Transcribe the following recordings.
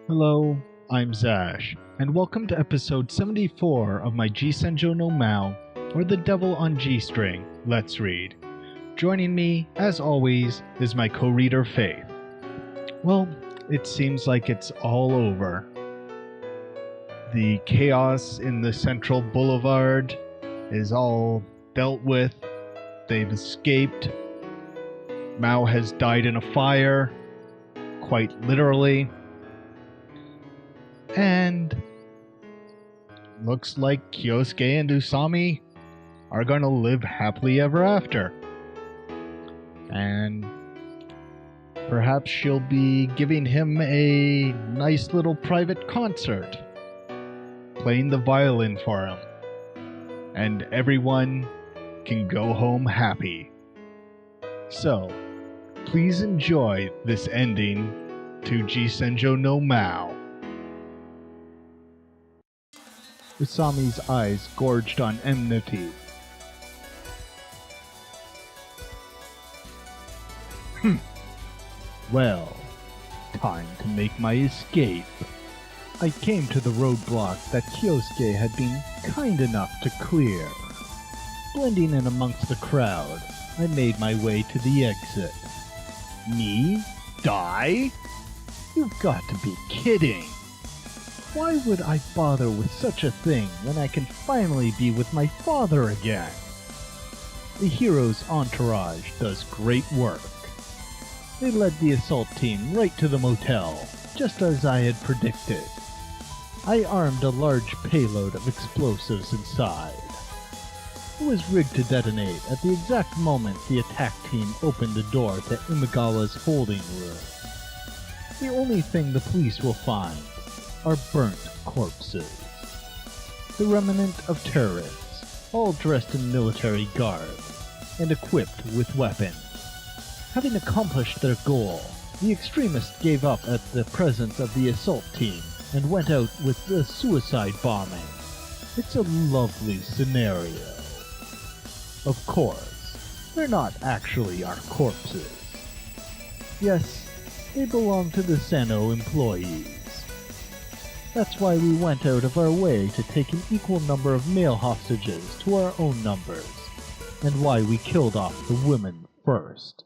Hello, I'm Zash, and welcome to episode 74 of my Senjou no Maou, or The Devil on G-String, Let's Read. Joining me, as always, is my co-reader Faith. Well, it seems like it's all over. The chaos in the Central Boulevard is all dealt with. They've escaped. Maou has died in a fire, quite literally. And looks like Kyosuke and Usami are gonna live happily ever after. And perhaps she'll be giving him a nice little private concert, playing the violin for him. And everyone can go home happy. So, please enjoy this ending to Senjou no Maou. Usami's eyes gorged on enmity. Well, time to make my escape. I came to the roadblock that Kyosuke had been kind enough to clear. Blending in amongst the crowd, I made my way to the exit. Me? Die? You've got to be kidding! Why would I bother with such a thing when I can finally be with my father again? The hero's entourage does great work. They led the assault team right to the motel, just as I had predicted. I armed a large payload of explosives inside. It was rigged to detonate at the exact moment the attack team opened the door to Imagawa's holding room. The only thing the police will find are burnt corpses. The remnant of terrorists, all dressed in military garb and equipped with weapons. Having accomplished their goal, the extremists gave up at the presence of the assault team and went out with the suicide bombing. It's a lovely scenario. Of course, they're not actually our corpses. Yes, they belong to the Seno employees. That's why we went out of our way to take an equal number of male hostages to our own numbers, and why we killed off the women first.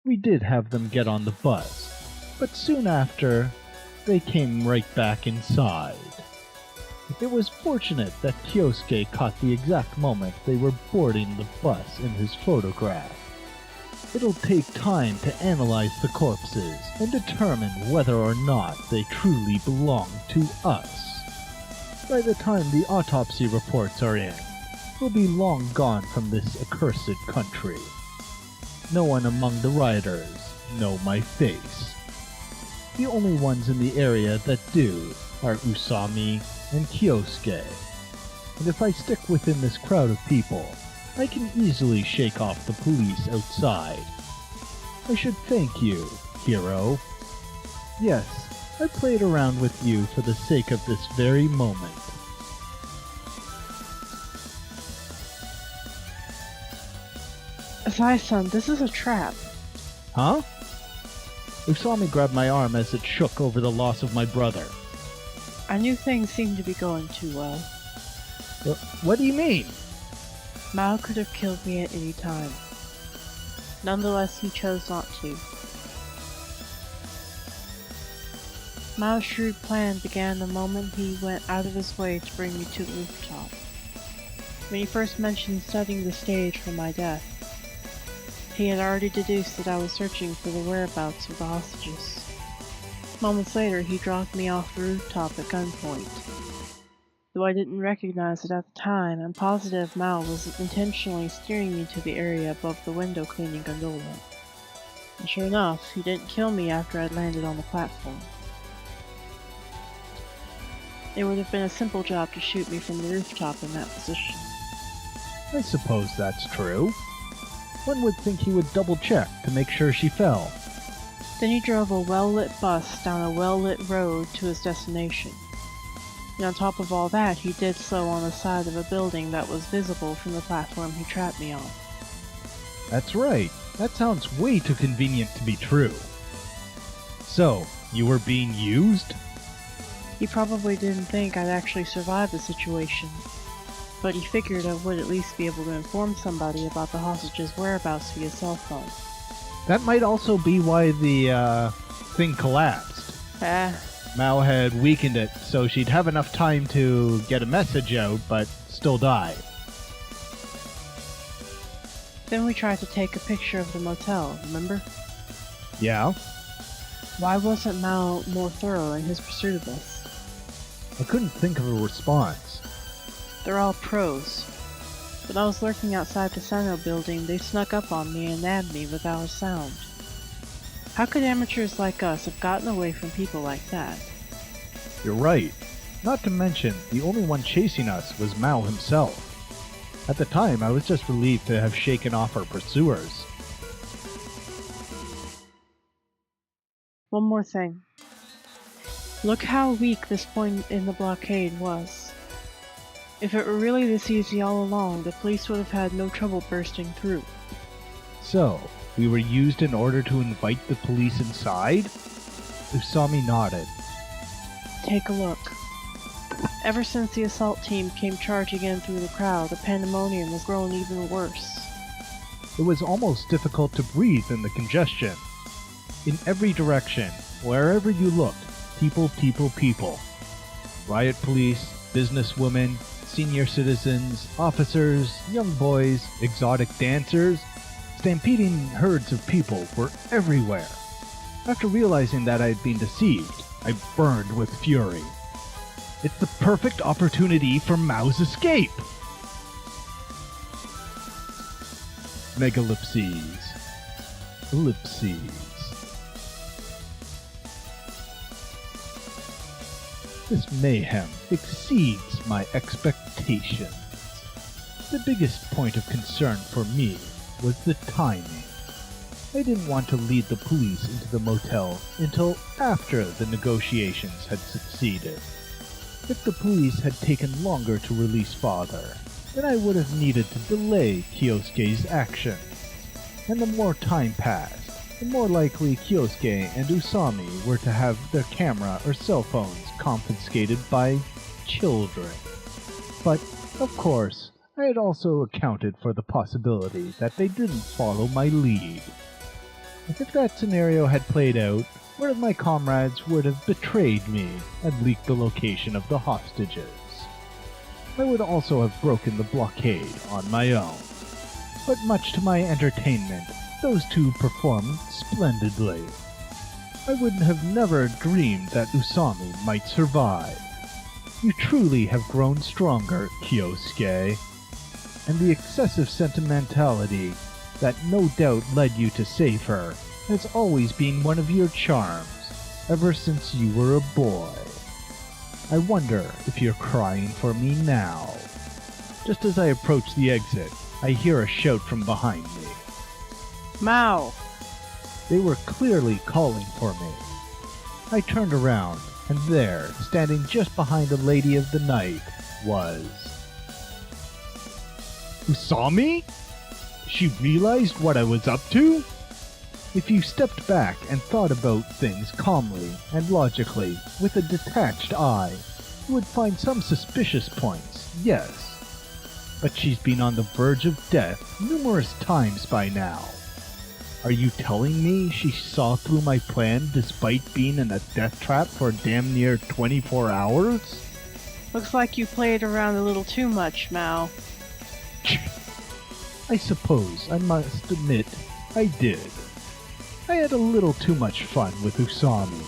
We did have them get on the bus, but soon after, they came right back inside. It was fortunate that Kyosuke caught the exact moment they were boarding the bus in his photograph. It'll take time to analyze the corpses and determine whether or not they truly belong to us. By the time the autopsy reports are in, we'll be long gone from this accursed country. No one among the rioters know my face. The only ones in the area that do are Usami and Kyosuke. And if I stick within this crowd of people, I can easily shake off the police outside. I should thank you, hero. Yes, I played around with you for the sake of this very moment. Asai-san, this is a trap. Huh? Usami grabbed my arm as it shook over the loss of my brother. I knew things seemed to be going too well. What do you mean? Maou could have killed me at any time. Nonetheless, he chose not to. Mao's shrewd plan began the moment he went out of his way to bring me to the rooftop. When he first mentioned setting the stage for my death, he had already deduced that I was searching for the whereabouts of the hostages. Moments later, he dropped me off the rooftop at gunpoint. Though I didn't recognize it at the time, I'm positive Maou was intentionally steering me to the area above the window cleaning gondola. And sure enough, he didn't kill me after I'd landed on the platform. It would have been a simple job to shoot me from the rooftop in that position. I suppose that's true. One would think he would double-check to make sure she fell. Then he drove a well-lit bus down a well-lit road to his destination. And on top of all that, he did so on the side of a building that was visible from the platform he trapped me on. That's right. That sounds way too convenient to be true. So, you were being used? He probably didn't think I'd actually survive the situation, but he figured I would at least be able to inform somebody about the hostage's whereabouts via cell phone. That might also be why the thing collapsed. Maou had weakened it so she'd have enough time to get a message out, but still die. Then we tried to take a picture of the motel, remember? Yeah? Why wasn't Maou more thorough in his pursuit of us? I couldn't think of a response. They're all pros. When I was lurking outside the Senjou building, they snuck up on me and nabbed me without a sound. How could amateurs like us have gotten away from people like that? You're right. Not to mention, the only one chasing us was Maou himself. At the time, I was just relieved to have shaken off our pursuers. One more thing. Look how weak this point in the blockade was. If it were really this easy all along, the police would have had no trouble bursting through. So, we were used in order to invite the police inside? Usami nodded. Take a look. Ever since the assault team came charging in through the crowd, the pandemonium has grown even worse. It was almost difficult to breathe in the congestion. In every direction, wherever you looked, people, people, people. Riot police, businesswomen, senior citizens, officers, young boys, exotic dancers, stampeding herds of people were everywhere. After realizing that I had been deceived, I burned with fury. It's the perfect opportunity for Mao's escape! Megalipses. Ellipses. This mayhem exceeds my expectations. The biggest point of concern for me was the timing. I didn't want to lead the police into the motel until after the negotiations had succeeded. If the police had taken longer to release Father, then I would have needed to delay Kyosuke's actions. And the more time passed, the more likely Kyosuke and Usami were to have their camera or cell phones confiscated by children. But, of course, I had also accounted for the possibility that they didn't follow my lead. If that scenario had played out, one of my comrades would have betrayed me and leaked the location of the hostages. I would also have broken the blockade on my own. But much to my entertainment, those two performed splendidly. I would have never dreamed that Usami might survive. You truly have grown stronger, Kyosuke. And the excessive sentimentality that no doubt led you to save her has always been one of your charms, ever since you were a boy. I wonder if you're crying for me now. Just as I approach the exit, I hear a shout from behind me. Maou! They were clearly calling for me. I turned around, and there, standing just behind the Lady of the Night, was... Usami? She realized what I was up to? If you stepped back and thought about things calmly and logically, with a detached eye, you would find some suspicious points, yes. But she's been on the verge of death numerous times by now. Are you telling me she saw through my plan despite being in a death trap for damn near 24 hours? Looks like you played around a little too much, Maou. I suppose I must admit I did. I had a little too much fun with Usami.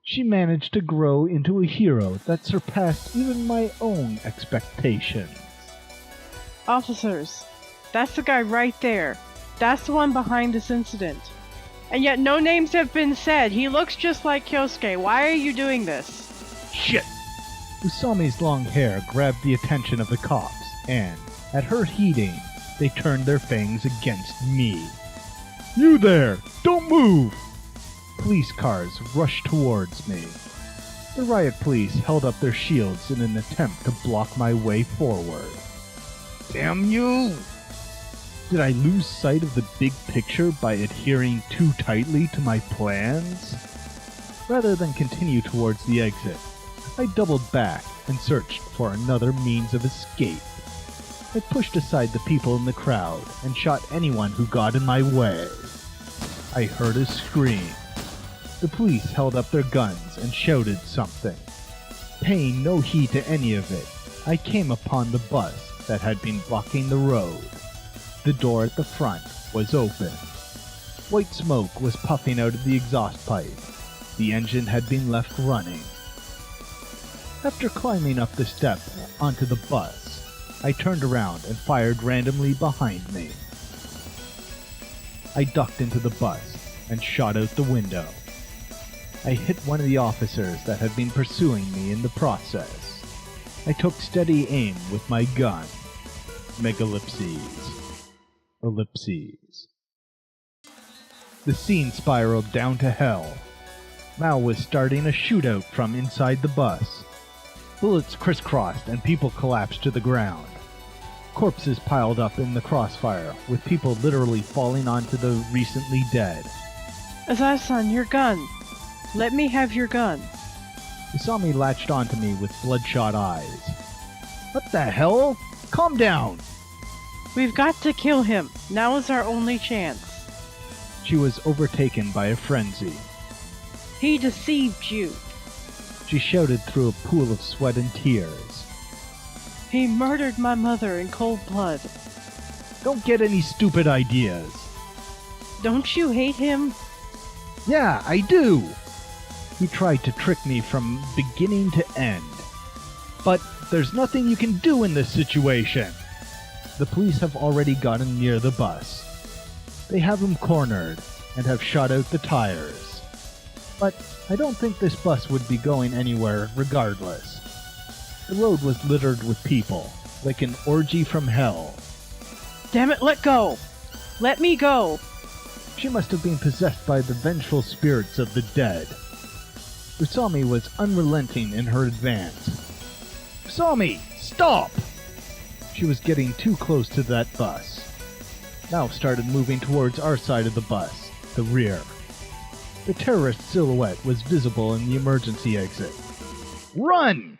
She managed to grow into a hero that surpassed even my own expectations. Officers, that's the guy right there. That's the one behind this incident. And yet no names have been said. He looks just like Kyosuke. Why are you doing this? Shit! Usami's long hair grabbed the attention of the cops, and, at her heeding, they turned their fangs against me. You there! Don't move! Police cars rushed towards me. The riot police held up their shields in an attempt to block my way forward. Damn you! Did I lose sight of the big picture by adhering too tightly to my plans? Rather than continue towards the exit, I doubled back and searched for another means of escape. I pushed aside the people in the crowd and shot anyone who got in my way. I heard a scream. The police held up their guns and shouted something. Paying no heed to any of it, I came upon the bus that had been blocking the road. The door at the front was open. White smoke was puffing out of the exhaust pipe. The engine had been left running. After climbing up the step onto the bus, I turned around and fired randomly behind me. I ducked into the bus and shot out the window. I hit one of the officers that had been pursuing me in the process. I took steady aim with my gun. Megalipses. Ellipses. The scene spiraled down to hell. Maou was starting a shootout from inside the bus. Bullets crisscrossed and people collapsed to the ground. Corpses piled up in the crossfire, with people literally falling onto the recently dead. Azai-san, your gun! Let me have your gun. Usami latched onto me with bloodshot eyes. What the hell? Calm down! We've got to kill him. Now is our only chance. She was overtaken by a frenzy. He deceived you. She shouted through a pool of sweat and tears. He murdered my mother in cold blood. Don't get any stupid ideas. Don't you hate him? Yeah, I do. He tried to trick me from beginning to end. But there's nothing you can do in this situation. The police have already gotten near the bus. They have him cornered and have shot out the tires. But I don't think this bus would be going anywhere regardless. The road was littered with people, like an orgy from hell. Damn it, let go! Let me go! She must have been possessed by the vengeful spirits of the dead. Usami was unrelenting in her advance. Usami, stop! She was getting too close to that bus. Now started moving towards our side of the bus, the rear. The terrorist silhouette was visible in the emergency exit. Run!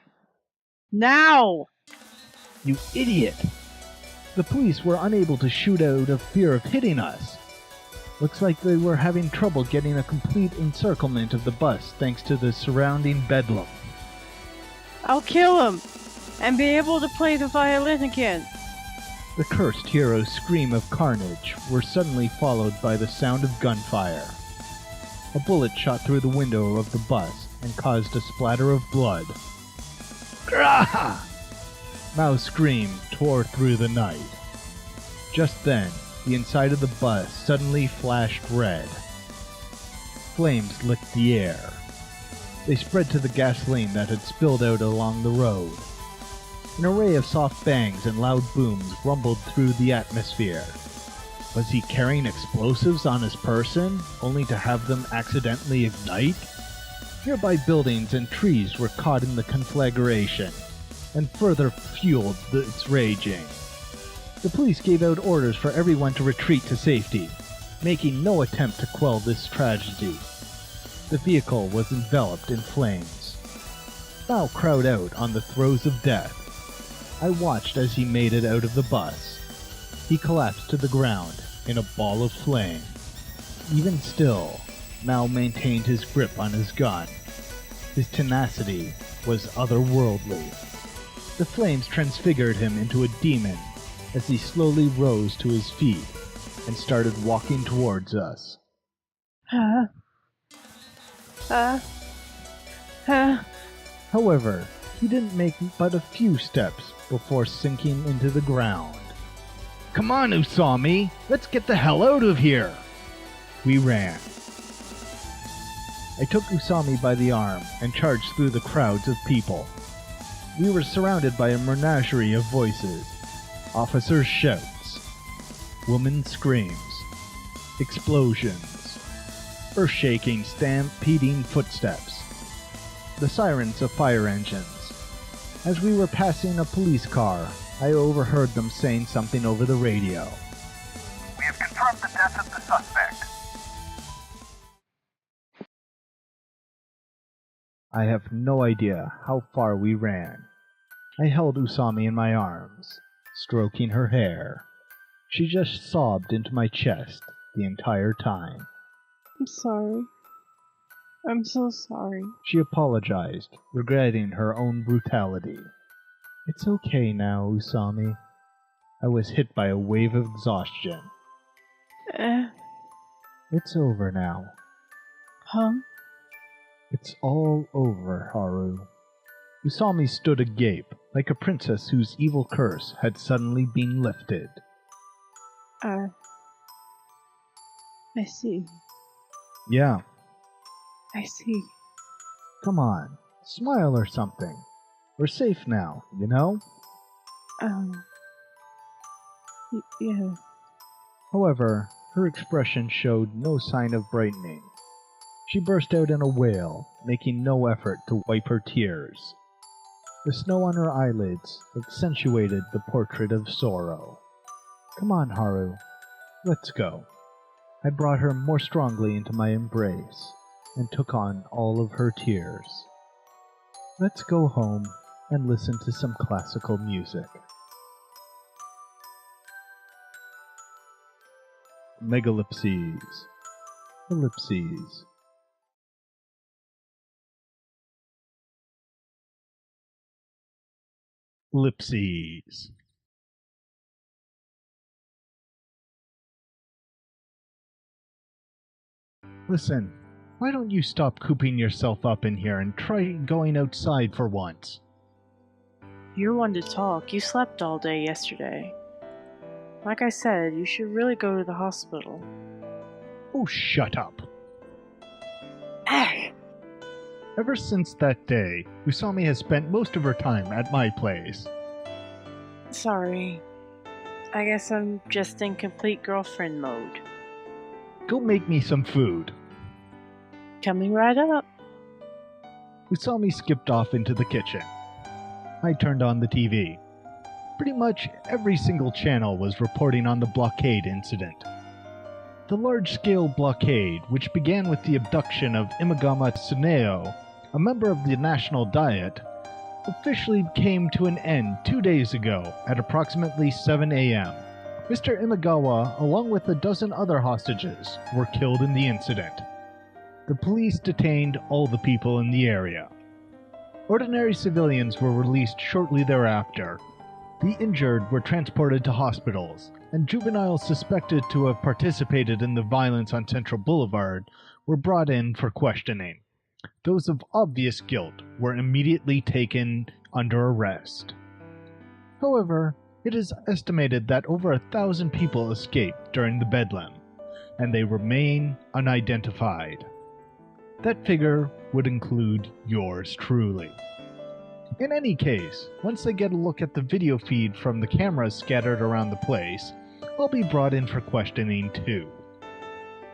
Now! You idiot! The police were unable to shoot out of fear of hitting us. Looks like they were having trouble getting a complete encirclement of the bus thanks to the surrounding bedlam. I'll kill him! And be able to play the violin again! The cursed hero's scream of carnage were suddenly followed by the sound of gunfire. A bullet shot through the window of the bus and caused a splatter of blood. Grah! Mao's scream tore through the night. Just then, the inside of the bus suddenly flashed red. Flames licked the air. They spread to the gasoline that had spilled out along the road. An array of soft bangs and loud booms rumbled through the atmosphere. Was he carrying explosives on his person, only to have them accidentally ignite? Nearby buildings and trees were caught in the conflagration, and further fueled its raging. The police gave out orders for everyone to retreat to safety, making no attempt to quell this tragedy. The vehicle was enveloped in flames. Maou cried out on the throes of death. I watched as he made it out of the bus. He collapsed to the ground in a ball of flame. Even still, Maou maintained his grip on his gun. His tenacity was otherworldly. The flames transfigured him into a demon as he slowly rose to his feet and started walking towards us. However, he didn't make but a few steps before sinking into the ground. Come on, Usami! Let's get the hell out of here! We ran. I took Usami by the arm and charged through the crowds of people. We were surrounded by a menagerie of voices. Officers' shouts. Women's screams. Explosions. Earth-shaking, stampeding footsteps. The sirens of fire engines. As we were passing a police car, I overheard them saying something over the radio. We have confirmed the death of the suspect. I have no idea how far we ran. I held Usami in my arms, stroking her hair. She just sobbed into my chest the entire time. I'm sorry. I'm so sorry. She apologized, regretting her own brutality. It's okay now, Usami. I was hit by a wave of exhaustion. It's over now. Huh? It's all over, Haru. Usami stood agape, like a princess whose evil curse had suddenly been lifted. I see. Yeah, I see. come on, smile or something. We're safe now, you know? Yeah. However, her expression showed no sign of brightening. She burst out in a wail, making no effort to wipe her tears. The snow on her eyelids accentuated the portrait of sorrow. Come on, Haru. Let's go. I brought her more strongly into my embrace, and took on all of her tears. Let's go home and listen to some classical music. Megalipses. Ellipses. Ellipses. Listen, why don't you stop cooping yourself up in here and try going outside for once? You're one to talk. You slept all day yesterday. Like I said, you should really go to the hospital. Oh, shut up. Ah! Ever since that day, Usami has spent most of her time at my place. Sorry. I guess I'm just in complete girlfriend mode. Go make me some food. Coming right up. Usami skipped off into the kitchen. I turned on the TV. Pretty much every single channel was reporting on the blockade incident. The large-scale blockade, which began with the abduction of Imagama Tsuneo, a member of the National Diet, officially came to an end 2 days ago at approximately 7 a.m. Mr. Imagawa, along with a dozen other hostages, were killed in the incident. The police detained all the people in the area. Ordinary civilians were released shortly thereafter. The injured were transported to hospitals, and juveniles suspected to have participated in the violence on Central Boulevard were brought in for questioning. Those of obvious guilt were immediately taken under arrest. However, it is estimated that over 1,000 people escaped during the bedlam, and they remain unidentified. That figure would include yours truly. In any case, once they get a look at the video feed from the cameras scattered around the place, I'll be brought in for questioning too.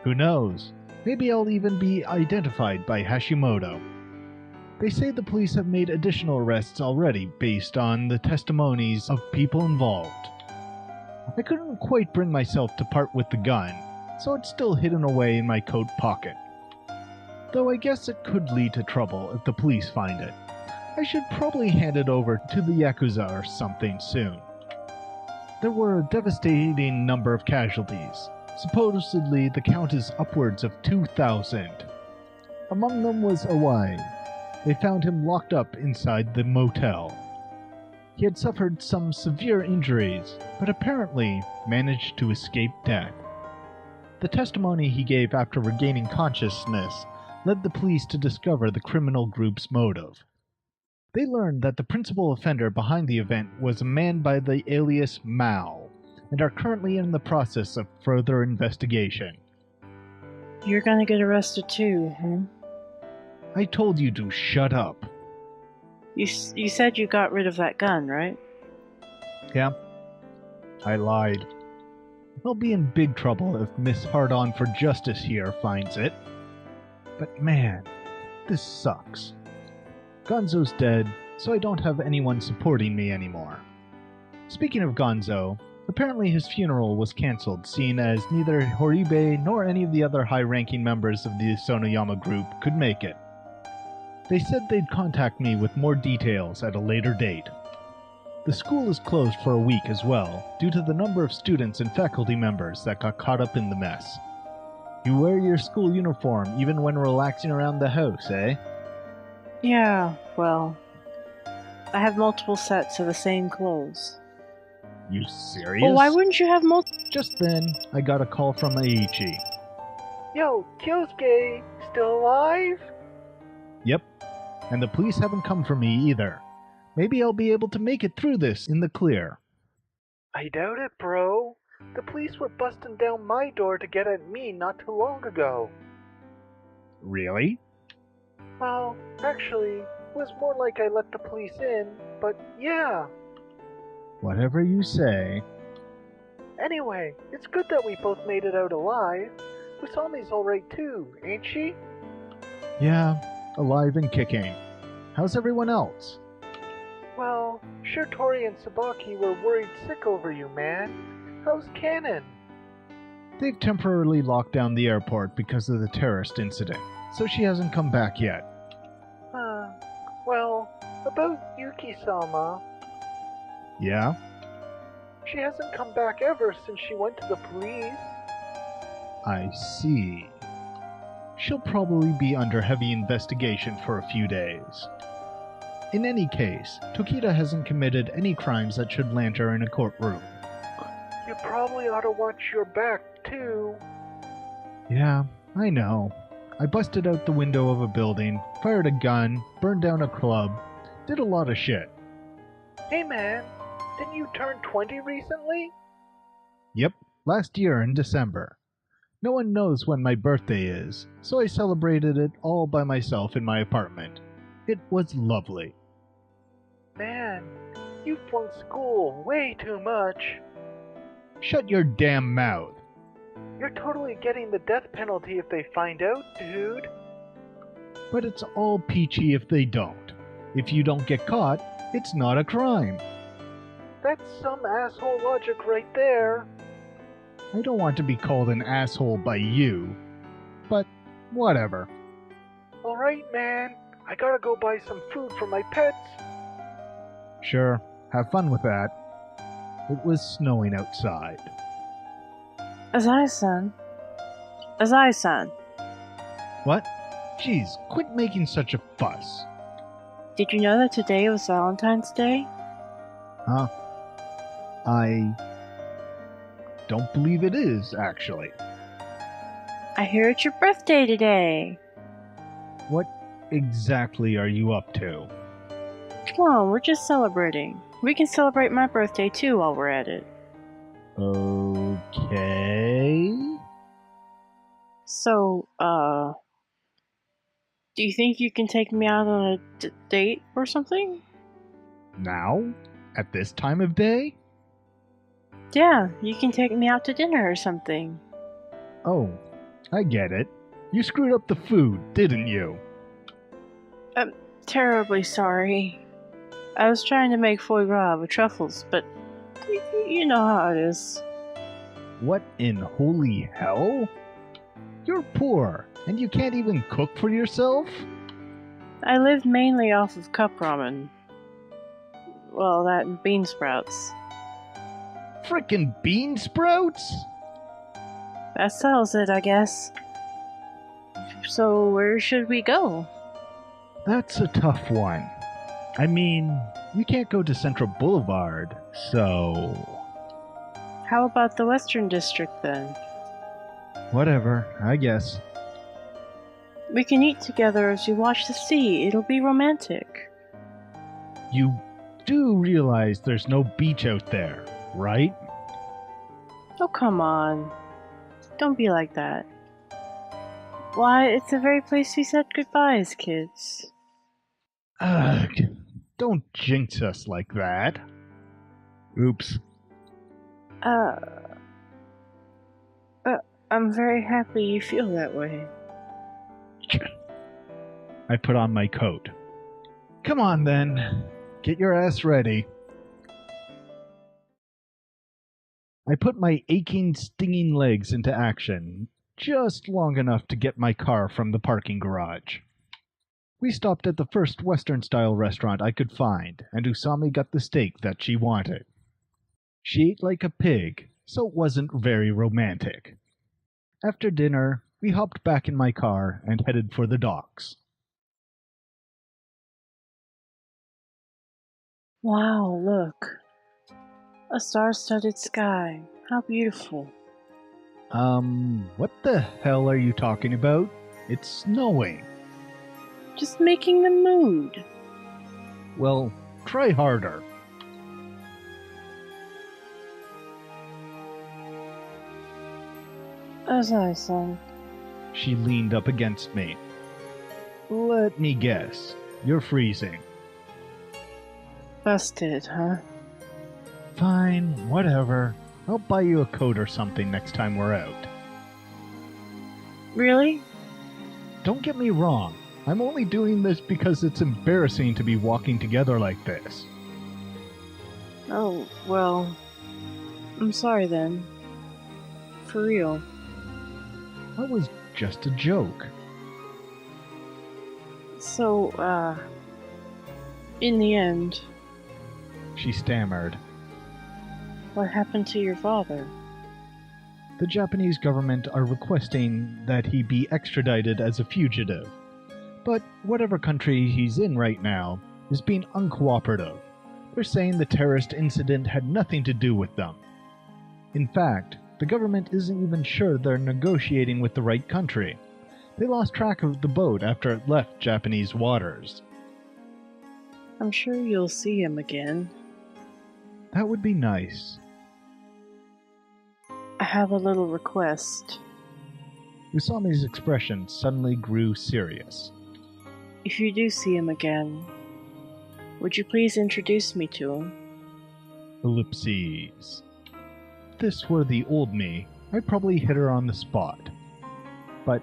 Who knows? Maybe I'll even be identified by Hashimoto. They say the police have made additional arrests already based on the testimonies of people involved. I couldn't quite bring myself to part with the gun, so it's still hidden away in my coat pocket. Though I guess it could lead to trouble if the police find it. I should probably hand it over to the Yakuza or something soon. There were a devastating number of casualties. Supposedly, the count is upwards of 2,000. Among them was Awai. They found him locked up inside the motel. He had suffered some severe injuries, but apparently managed to escape death. The testimony he gave after regaining consciousness led the police to discover the criminal group's motive. They learned that the principal offender behind the event was a man by the alias Maou, and are currently in the process of further investigation. You're gonna get arrested too, huh? I told you to shut up. You said you got rid of that gun, right? Yeah, I lied. I'll be in big trouble if Miss Hard-On for Justice here finds it. But man, this sucks. Gonzo's dead, so I don't have anyone supporting me anymore. Speaking of Gonzo, apparently his funeral was cancelled, seeing as neither Horibe nor any of the other high-ranking members of the Sonoyama group could make it. They said they'd contact me with more details at a later date. The school is closed for a week as well, due to the number of students and faculty members that got caught up in the mess. You wear your school uniform even when relaxing around the house, eh? Yeah, well, I have multiple sets of the same clothes. You serious? Well, why wouldn't you have multiple? Just then, I got a call from Aichi. Yo, Kyosuke, still alive? Yep, and the police haven't come for me either. Maybe I'll be able to make it through this in the clear. I doubt it, bro. The police were busting down my door to get at me not too long ago. Really? Well, actually, it was more like I let the police in, but yeah. Whatever you say. Anyway, it's good that we both made it out alive. Usami's alright too, ain't she? Yeah, alive and kicking. How's everyone else? Well, sure Tori and Sabaki were worried sick over you, man. How's Cannon? They've temporarily locked down the airport because of the terrorist incident, so she hasn't come back yet. Well, about Yuki-sama, Yeah? she hasn't come back ever since she went to the police. I see. She'll probably be under heavy investigation for a few days. In any case, Tokita hasn't committed any crimes that should land her in a courtroom. You probably ought to watch your back, too. Yeah, I know. I busted out the window of a building, fired a gun, burned down a club, did a lot of shit. Hey man, didn't you turn 20 recently? Yep, last year in December. No one knows when my birthday is, so I celebrated it all by myself in my apartment. It was lovely. Man, you flunked school way too much. Shut your damn mouth. You're totally getting the death penalty if they find out, dude. But it's all peachy if they don't. If you don't get caught, it's not a crime. That's some asshole logic right there. I don't want to be called an asshole by you, but whatever. Alright, man. I gotta go buy some food for my pets. Sure, have fun with that. It was snowing outside. Azai-san. What? Jeez, quit making such a fuss. Did you know that today was Valentine's Day? Huh? I don't believe it is, actually. I hear it's your birthday today. What exactly are you up to? Come on, we're just celebrating. We can celebrate my birthday too while we're at it. Okay. So, do you think you can take me out on a date or something? Now? At this time of day? Yeah, you can take me out to dinner or something. Oh, I get it. You screwed up the food, didn't you? I'm terribly sorry. I was trying to make foie gras with truffles, but you know how it is. What in holy hell? You're poor, and you can't even cook for yourself? I lived mainly off of cup ramen. Well, that and bean sprouts. Frickin' bean sprouts? That settles it, I guess. So, where should we go? That's a tough one. I mean, you can't go to Central Boulevard, so... How about the Western District then? Whatever, I guess. We can eat together as we watch the sea. It'll be romantic. You do realize there's no beach out there, right? Oh, come on. Don't be like that. Why, it's the very place we said goodbye as kids. Ugh, don't jinx us like that. Oops. I'm very happy you feel that way. I put on my coat. Come on then. Get your ass ready. I put my aching, stinging legs into action, just long enough to get my car from the parking garage. We stopped at the first Western-style restaurant I could find, and Usami got the steak that she wanted. She ate like a pig, so it wasn't very romantic. After dinner, we hopped back in my car and headed for the docks. Wow, look. A star-studded sky. How beautiful. What the hell are you talking about? It's snowing. Just making the mood. Well, try harder. As I sang. She leaned up against me. Let me guess. You're freezing. Busted, huh? Fine, whatever. I'll buy you a coat or something next time we're out. Really? Don't get me wrong. I'm only doing this because it's embarrassing to be walking together like this. Oh, well. I'm sorry then. For real. That was just a joke. So, in the end, She stammered. what happened to your father? The Japanese government are requesting that he be extradited as a fugitive. But whatever country he's in right now is being uncooperative. They're saying the terrorist incident had nothing to do with them. In fact, the government isn't even sure they're negotiating with the right country. They lost track of the boat after it left Japanese waters. I'm sure you'll see him again. That would be nice. I have a little request. Usami's expression suddenly grew serious. If you do see him again, would you please introduce me to him? Ellipses. If this were the old me, I'd probably hit her on the spot. But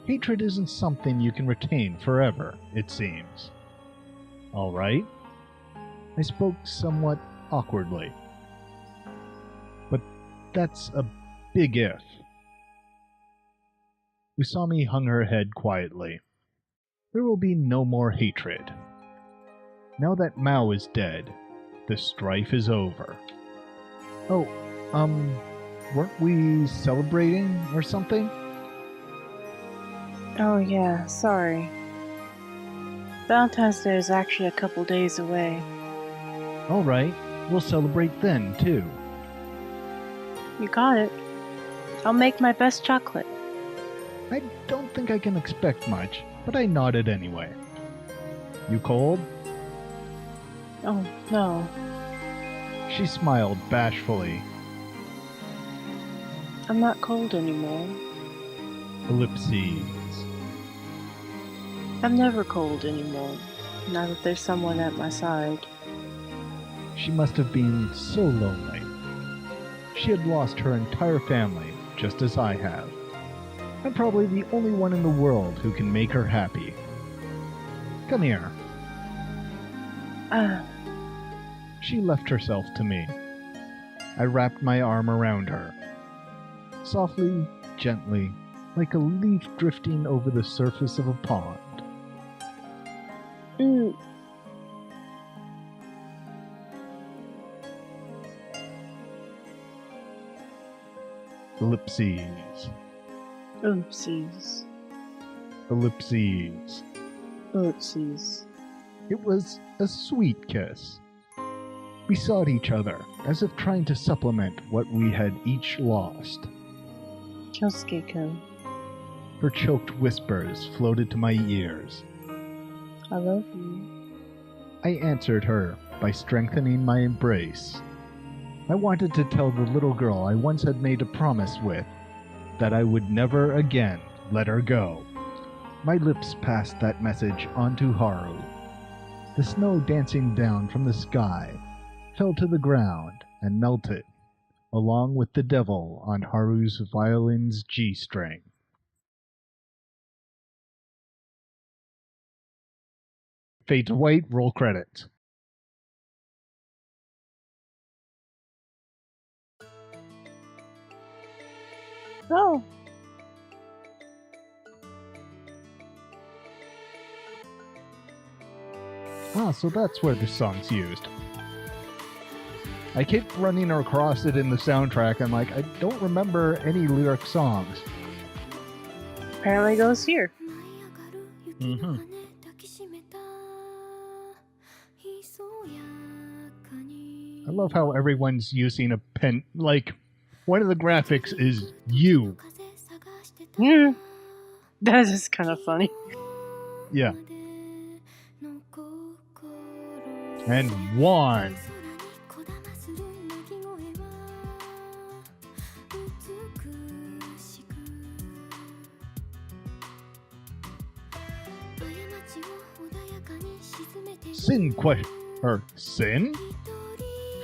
hatred isn't something you can retain forever, it seems. All right. I spoke somewhat awkwardly. But that's a big if. Usami hung her head quietly. There will be no more hatred. Now that Maou is dead, the strife is over. Oh, weren't we celebrating or something? Oh yeah, sorry. Valentine's Day is actually a couple days away. All right, we'll celebrate then, too. You got it. I'll make my best chocolate. I don't think I can expect much, but I nodded anyway. You cold? Oh, no. She smiled bashfully. I'm not cold anymore. Ellipses. I'm never cold anymore, now that there's someone at my side. She must have been so lonely. She had lost her entire family, just as I have. I'm probably the only one in the world who can make her happy. Come here. She left herself to me. I wrapped my arm around her. Softly, gently, like a leaf drifting over the surface of a pond. Mm. Ellipses. Oopsies. Ellipses. Oopsies. It was a sweet kiss. We sought each other, as if trying to supplement what we had each lost. Kyosuke-kun, Her choked whispers floated to my ears. I love you. I answered her by strengthening my embrace. I wanted to tell the little girl I once had made a promise with that I would never again let her go. My lips passed that message on to Haru. The snow dancing down from the sky fell to the ground and melted, along with the devil on Haru's violin's G-string. Fade to white, roll credits. Oh, Ah, so that's where this song's used. I keep running across it in the soundtrack. I'm like, I don't remember any lyric songs. Apparently goes here. Mm-hmm. I love how everyone's using a pen. Like, one of the graphics is you. Yeah. That is kind of funny. Yeah. And one. Sin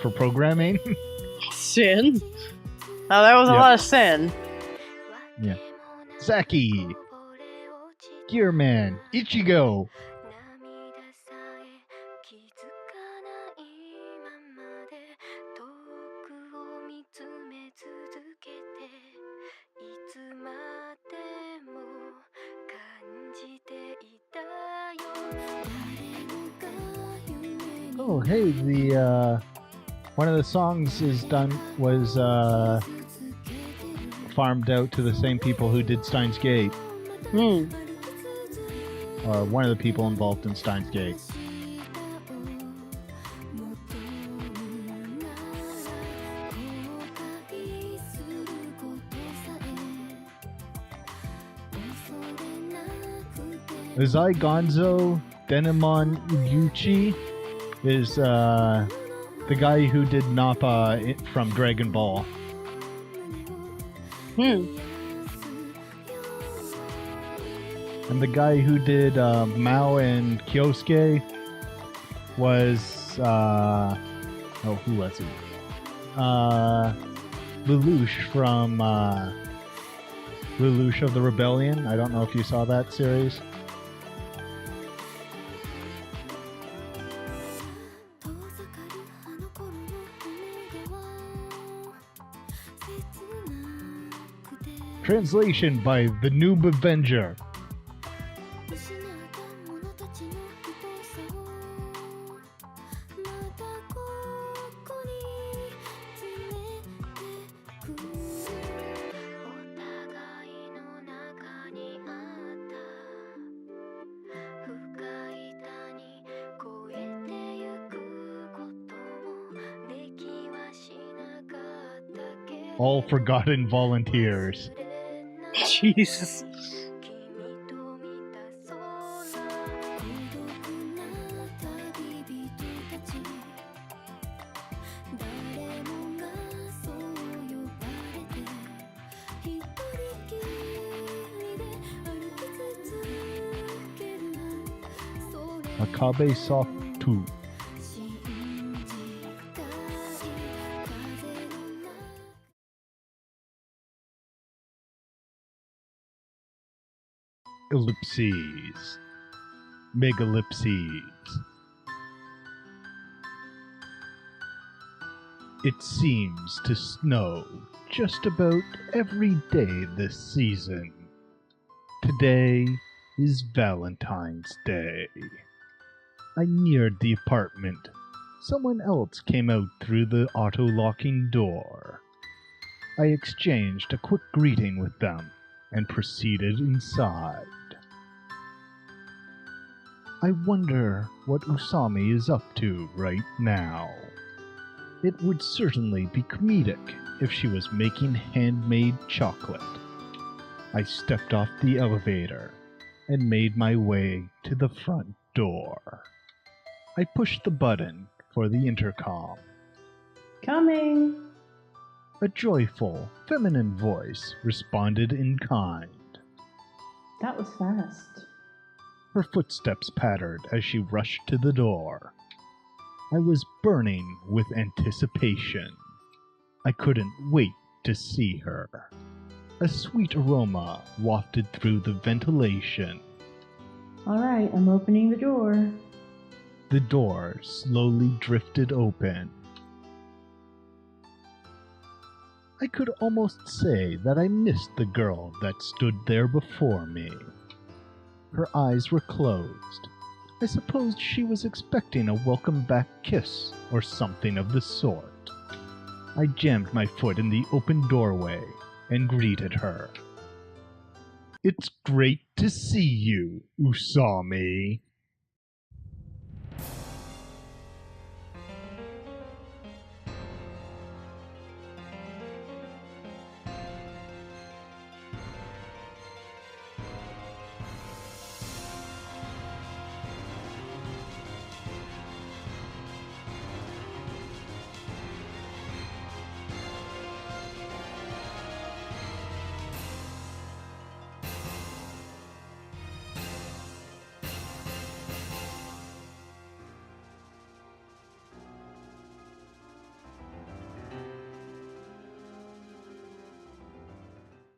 for programming. Sin? Oh, that was a Yep. lot of sin. Yeah. Zaki, Gearman, Ichigo. Oh, hey, the one of the songs was farmed out to the same people who did Steins Gate. Hmm. Or one of the people involved in Steins Gate. Uzai Gonzo Denemon Yuchi is the guy who did Nappa from Dragon Ball. Hmm. And the guy who did Maou and Kyosuke was who was he? Lelouch from Lelouch of the Rebellion. I don't know if you saw that series. Translation by the Noob Avenger. All forgotten volunteers. Jesus. Akabe Soft 2. Ellipses. Megalipses. It seems to snow just about every day this season. Today is Valentine's Day. I neared the apartment. Someone else came out through the auto-locking door. I exchanged a quick greeting with them and proceeded inside. I wonder what Usami is up to right now. It would certainly be comedic if she was making handmade chocolate. I stepped off the elevator and made my way to the front door. I pushed the button for the intercom. Coming. A joyful, feminine voice responded in kind. That was fast. Her footsteps pattered as she rushed to the door. I was burning with anticipation. I couldn't wait to see her. A sweet aroma wafted through the ventilation. All right, I'm opening the door. The door slowly drifted open. I could almost say that I missed the girl that stood there before me. Her eyes were closed. I supposed she was expecting a welcome-back kiss or something of the sort. I jammed my foot in the open doorway and greeted her. "It's great to see you, Usami,"